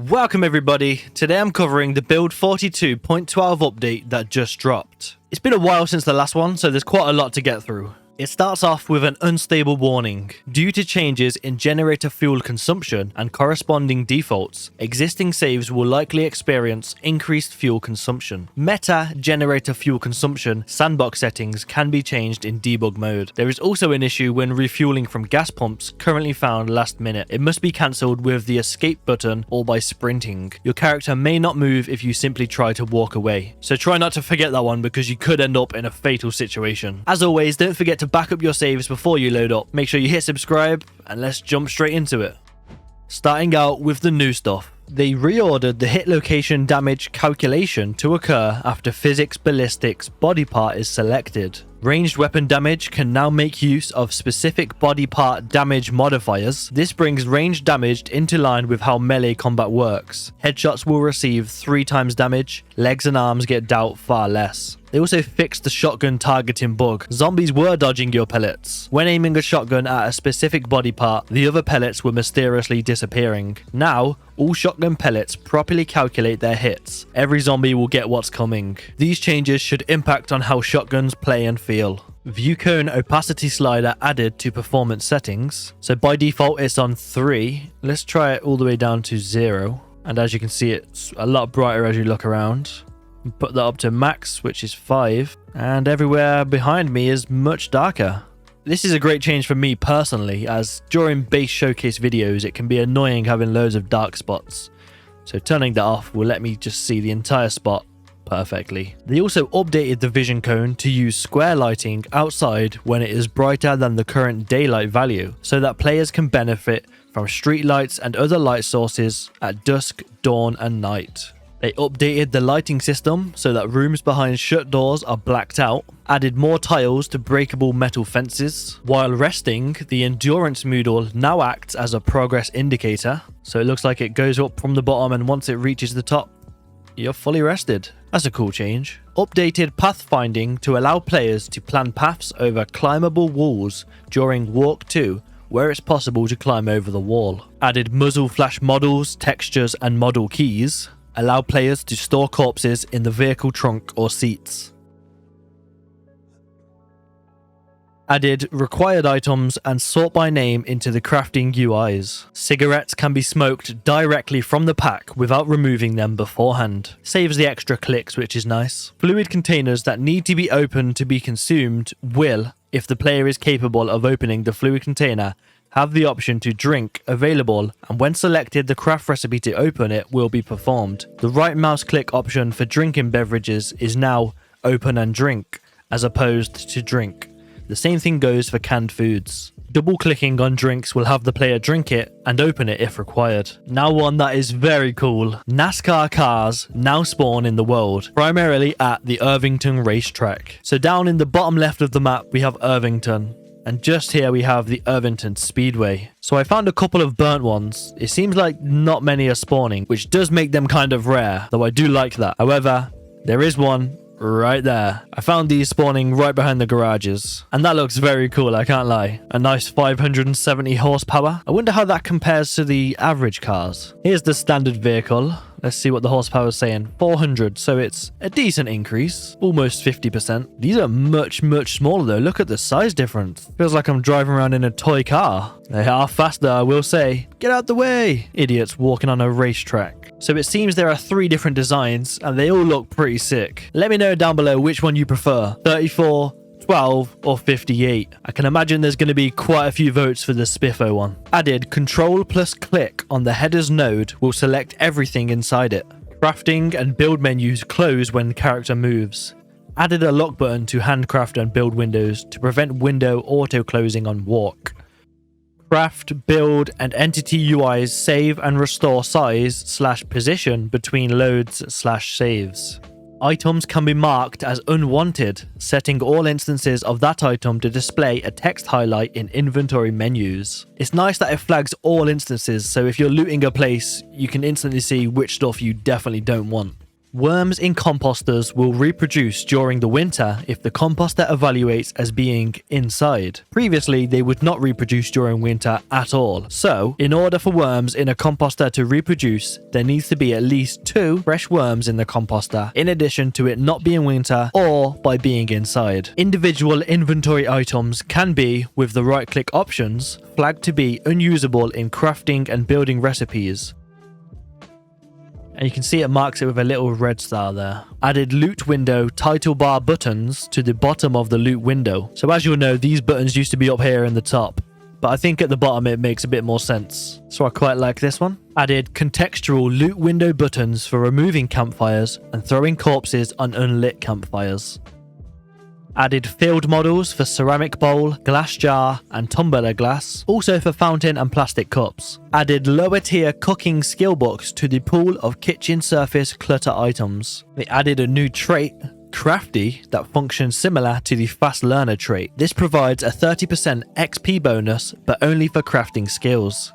Welcome everybody, today I'm covering the Build 42.12 update that just dropped. It's been a while since the last one, so there's quite a lot to get through. It starts off with an unstable warning. Due to changes in generator fuel consumption and corresponding defaults, existing saves will likely experience increased fuel consumption. Meta generator fuel consumption sandbox settings can be changed in debug mode. There is also an issue when refueling from gas pumps currently found last minute. It must be cancelled with the escape button or by sprinting. Your character may not move if you simply try to walk away. So try not to forget that one because you could end up in a fatal situation. As always, don't forget to back up your saves before you load up. Make sure you hit subscribe and let's jump straight into it. Starting out with the new stuff. They reordered the hit location damage calculation to occur after physics ballistics body part is selected. Ranged weapon damage can now make use of specific body part damage modifiers. This brings ranged damage into line with how melee combat works. Headshots will receive 3 times damage, legs and arms get dealt far less. They also fixed the shotgun targeting bug. Zombies were dodging your pellets. When aiming a shotgun at a specific body part, the other pellets were mysteriously disappearing. Now, all shotgun pellets properly calculate their hits. Every zombie will get what's coming. These changes should impact on how shotguns play and feel. View cone opacity slider added to performance settings. So by default it's on 3. Let's try it all the way down to 0. And as you can see, it's a lot brighter as you look around. Put that up to max, which is 5. And everywhere behind me is much darker. This is a great change for me personally, as during base showcase videos it can be annoying having loads of dark spots. So turning that off will let me just see the entire spot perfectly. They also updated the vision cone to use square lighting outside when it is brighter than the current daylight value, so that players can benefit from street lights and other light sources at dusk, dawn and night. They updated the lighting system so that rooms behind shut doors are blacked out, added more tiles to breakable metal fences. While resting, the endurance modal now acts as a progress indicator, so it looks like it goes up from the bottom and once it reaches the top, you're fully rested. That's a cool change. Updated pathfinding to allow players to plan paths over climbable walls during Walk 2, where it's possible to climb over the wall. Added muzzle flash models, textures and model keys. Allow players to store corpses in the vehicle trunk or seats. Added required items and sort by name into the crafting UIs. Cigarettes can be smoked directly from the pack without removing them beforehand. Saves the extra clicks, which is nice. Fluid containers that need to be opened to be consumed will, if the player is capable of opening the fluid container, have the option to drink available, and when selected the craft recipe to open it will be performed. The right mouse click option for drinking beverages is now open and drink as opposed to drink. The same thing goes for canned foods. Double clicking on drinks will have the player drink it and open it if required. Now one that is very cool. Nascar cars now spawn in the world, primarily at the Irvington racetrack. So down in the bottom left of the map we have Irvington. And just here we have the Irvington Speedway. So I found a couple of burnt ones. It seems like not many are spawning, which does make them kind of rare, though I do like that. However, there is one right there. I found these spawning right behind the garages. And that looks very cool, I can't lie. A nice 570 horsepower. I wonder how that compares to the average cars. Here's the standard vehicle. Let's see what the horsepower is saying. 400, so it's a decent increase. Almost 50%. These are much smaller though. Look at the size difference. Feels like I'm driving around in a toy car. They are faster, I will say. Get out the way! Idiots walking on a racetrack. So it seems there are 3 different designs, and they all look pretty sick. Let me know down below which one you prefer. 34, 12 or 58. I can imagine there's going to be quite a few votes for the Spiffo one. Added control plus click on the headers node will select everything inside it. Crafting and build menus close when the character moves. Added a lock button to handcraft and build windows to prevent window auto closing on walk. Craft, build and entity UIs save and restore size/position between loads/saves. Items can be marked as unwanted, setting all instances of that item to display a text highlight in inventory menus. It's nice that it flags all instances, so if you're looting a place, you can instantly see which stuff you definitely don't want. Worms in composters will reproduce during the winter if the composter evaluates as being inside. Previously, they would not reproduce during winter at all. So, in order for worms in a composter to reproduce, there needs to be at least 2 fresh worms in the composter, in addition to it not being winter or by being inside. Individual inventory items can be, with the right-click options, flagged to be unusable in crafting and building recipes. And you can see it marks it with a little red star there. Added loot window title bar buttons to the bottom of the loot window. So as you'll know, these buttons used to be up here in the top, but I think at the bottom it makes a bit more sense. So I quite like this one. Added contextual loot window buttons for removing campfires and throwing corpses on unlit campfires. Added field models for ceramic bowl, glass jar and tumbler glass, also for fountain and plastic cups. Added lower tier cooking skill books to the pool of kitchen surface clutter items. They added a new trait, Crafty, that functions similar to the fast learner trait. This provides a 30% XP bonus but only for crafting skills,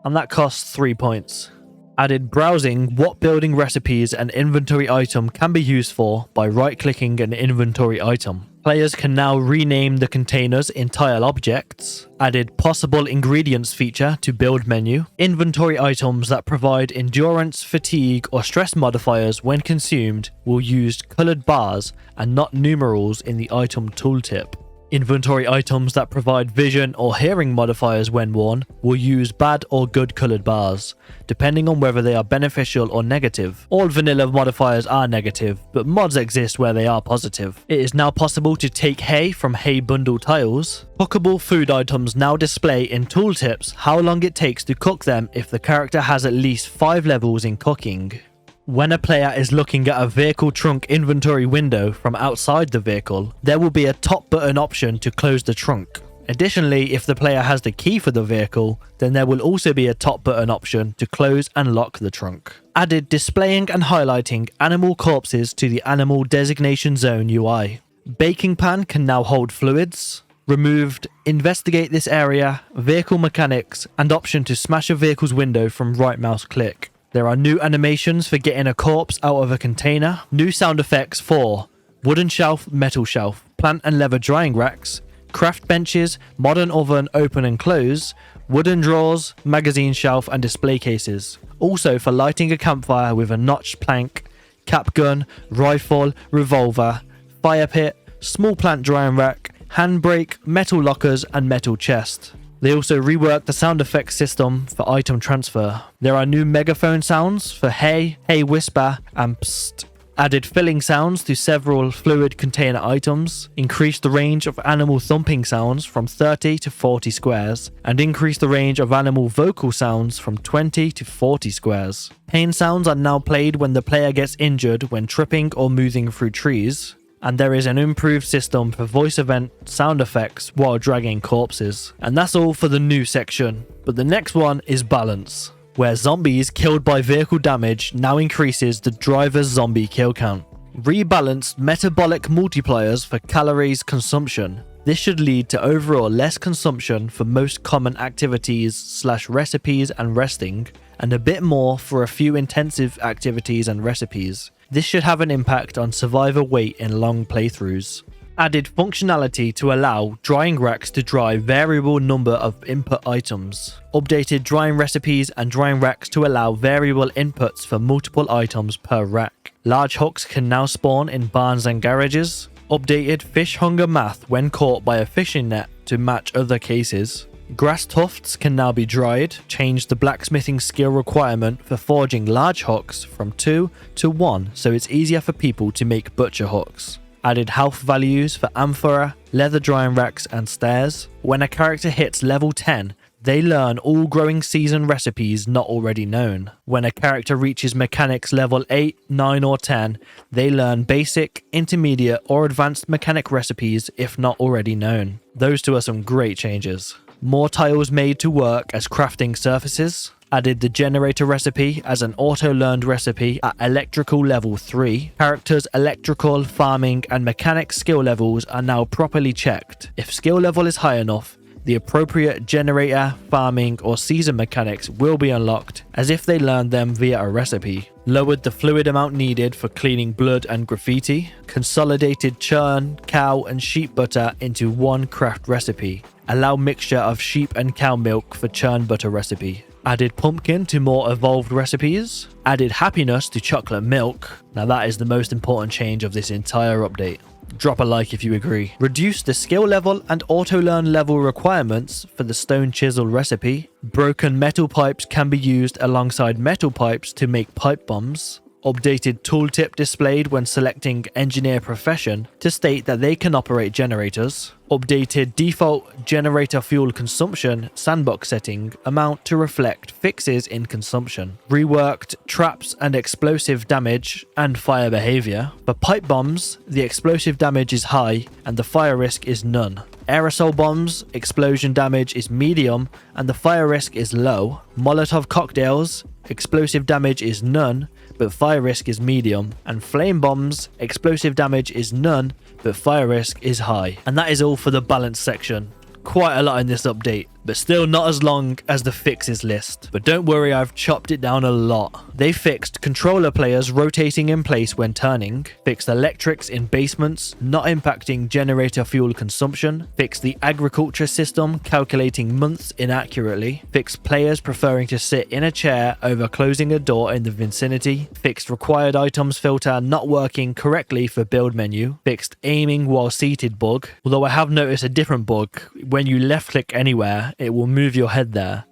and that costs 3 points. Added browsing what building recipes an inventory item can be used for by right-clicking an inventory item. Players can now rename the containers in tile objects. Added possible ingredients feature to build menu. Inventory items that provide endurance, fatigue or stress modifiers when consumed will use colored bars and not numerals in the item tooltip. Inventory items that provide vision or hearing modifiers when worn will use bad or good colored bars, depending on whether they are beneficial or negative. All vanilla modifiers are negative, but mods exist where they are positive. It is now possible to take hay from hay bundle tiles. Cookable food items now display in tooltips how long it takes to cook them if the character has at least 5 levels in cooking. When a player is looking at a vehicle trunk inventory window from outside the vehicle, there will be a top button option to close the trunk. Additionally, if the player has the key for the vehicle, then there will also be a top button option to close and lock the trunk. Added displaying and highlighting animal corpses to the animal designation zone UI. Baking pan can now hold fluids. Removed investigate this area, vehicle mechanics, and option to smash a vehicle's window from right mouse click. There are new animations for getting a corpse out of a container. New sound effects for wooden shelf, metal shelf, plant and leather drying racks, craft benches, modern oven open and close, wooden drawers, magazine shelf and display cases. Also for lighting a campfire with a notched plank, cap gun, rifle, revolver, fire pit, small plant drying rack, handbrake, metal lockers and metal chest. They also reworked the sound effects system for item transfer. There are new megaphone sounds for hey, hey whisper, and psst. Added filling sounds to several fluid container items. Increased the range of animal thumping sounds from 30 to 40 squares. And increased the range of animal vocal sounds from 20 to 40 squares. Pain sounds are now played when the player gets injured when tripping or moving through trees. And there is an improved system for voice event sound effects while dragging corpses. And that's all for the new section. But the next one is balance, where zombies killed by vehicle damage now increases the driver's zombie kill count. Rebalanced metabolic multipliers for calories consumption. This should lead to overall less consumption for most common activities / recipes and resting, and a bit more for a few intensive activities and recipes. This should have an impact on survivor weight in long playthroughs. Added functionality to allow drying racks to dry variable number of input items. Updated drying recipes and drying racks to allow variable inputs for multiple items per rack. Large hooks can now spawn in barns and garages. Updated fish hunger math when caught by a fishing net to match other cases. Grass tufts can now be dried. Changed the blacksmithing skill requirement for forging large hooks from 2 to 1 so it's easier for people to make butcher hooks. Added health values for amphora, leather drying racks and stairs. When a character hits level 10, they learn all growing season recipes not already known. When a character reaches mechanics level 8, 9 or 10, they learn basic, intermediate or advanced mechanic recipes if not already known. Those two are some great changes. More tiles made to work as crafting surfaces. Added the generator recipe as an auto-learned recipe at electrical level 3. Characters' electrical, farming and mechanic skill levels are now properly checked. If skill level is high enough, the appropriate generator, farming, or season mechanics will be unlocked as if they learned them via a recipe. Lowered the fluid amount needed for cleaning blood and graffiti. Consolidated churn, cow, and sheep butter into one craft recipe. Allow mixture of sheep and cow milk for churn butter recipe. Added pumpkin to more evolved recipes. Added happiness to chocolate milk. Now that is the most important change of this entire update. Drop a like if you agree. Reduce the skill level and auto-learn level requirements for the stone chisel recipe. Broken metal pipes can be used alongside metal pipes to make pipe bombs. Updated tooltip displayed when selecting engineer profession to state that they can operate generators. Updated default generator fuel consumption sandbox setting amount to reflect fixes in consumption. Reworked traps and explosive damage and fire behavior. For pipe bombs, the explosive damage is high and the fire risk is none. Aerosol bombs, explosion damage is medium and the fire risk is low. Molotov cocktails, explosive damage is none, but fire risk is medium. And flame bombs, explosive damage is none, but fire risk is high. And that is all for the balance section. Quite a lot in this update, but still not as long as the fixes list. But don't worry, I've chopped it down a lot. They fixed controller players rotating in place when turning, fixed electrics in basements not impacting generator fuel consumption, fixed the agriculture system calculating months inaccurately, fixed players preferring to sit in a chair over closing a door in the vicinity, fixed required items filter not working correctly for build menu, fixed aiming while seated bug, although I have noticed a different bug. When you left click anywhere, it will move your head there.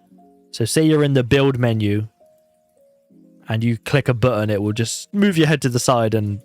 So say you're in the build menu and you click a button, it will just move your head to the side and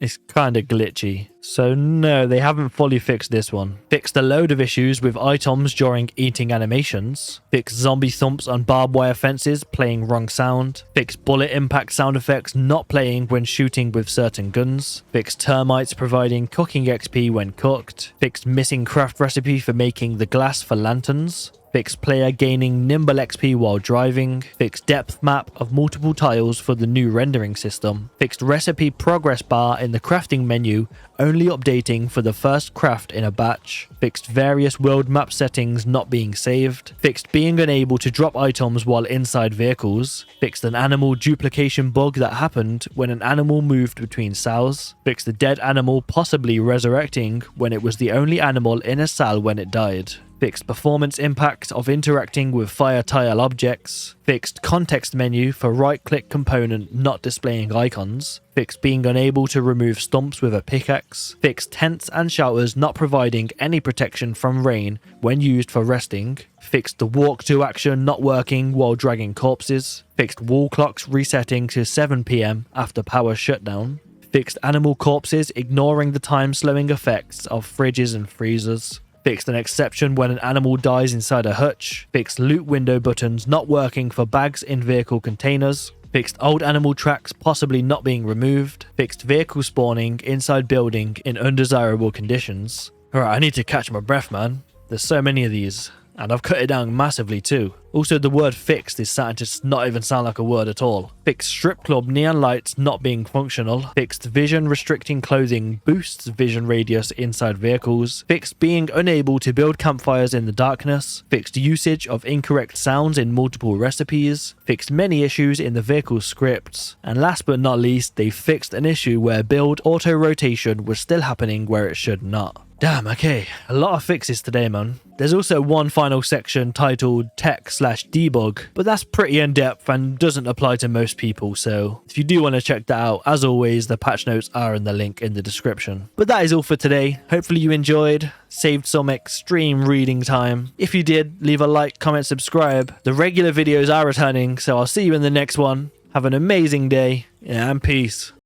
it's kind of glitchy. So no, they haven't fully fixed this one. Fixed a load of issues with items during eating animations. Fixed zombie thumps on barbed wire fences playing wrong sound. Fixed bullet impact sound effects not playing when shooting with certain guns. Fixed termites providing cooking XP when cooked. Fixed missing craft recipe for making the glass for lanterns. Fixed player gaining nimble XP while driving. Fixed depth map of multiple tiles for the new rendering system. Fixed recipe progress bar in the crafting menu, only updating for the first craft in a batch. Fixed various world map settings not being saved. Fixed being unable to drop items while inside vehicles. Fixed an animal duplication bug that happened when an animal moved between cells. Fixed the dead animal possibly resurrecting when it was the only animal in a cell when it died. Fixed performance impact of interacting with fire tile objects. Fixed context menu for right-click component not displaying icons. Fixed being unable to remove stumps with a pickaxe. Fixed tents and shelters not providing any protection from rain when used for resting. Fixed the walk to action not working while dragging corpses. Fixed wall clocks resetting to 7 PM after power shutdown. Fixed animal corpses ignoring the time slowing effects of fridges and freezers. Fixed an exception when an animal dies inside a hutch. Fixed loot window buttons not working for bags in vehicle containers. Fixed old animal tracks possibly not being removed. Fixed vehicle spawning inside building in undesirable conditions. Alright, I need to catch my breath, man. There's so many of these. And I've cut it down massively too. Also, the word fixed is starting to not even sound like a word at all. Fixed strip club neon lights not being functional. Fixed vision restricting clothing boosts vision radius inside vehicles. Fixed being unable to build campfires in the darkness. Fixed usage of incorrect sounds in multiple recipes. Fixed many issues in the vehicle scripts. And last but not least, they fixed an issue where build auto rotation was still happening where it should not. Damn, okay, a lot of fixes today, man. There's also one final section titled tech/debug, but that's pretty in-depth and doesn't apply to most people, so if you do want to check that out, as always, the patch notes are in the link in the description. But that is all for today. Hopefully you enjoyed, saved some extreme reading time. If you did, leave a like, comment, subscribe. The regular videos are returning, so I'll see you in the next one. Have an amazing day, and peace.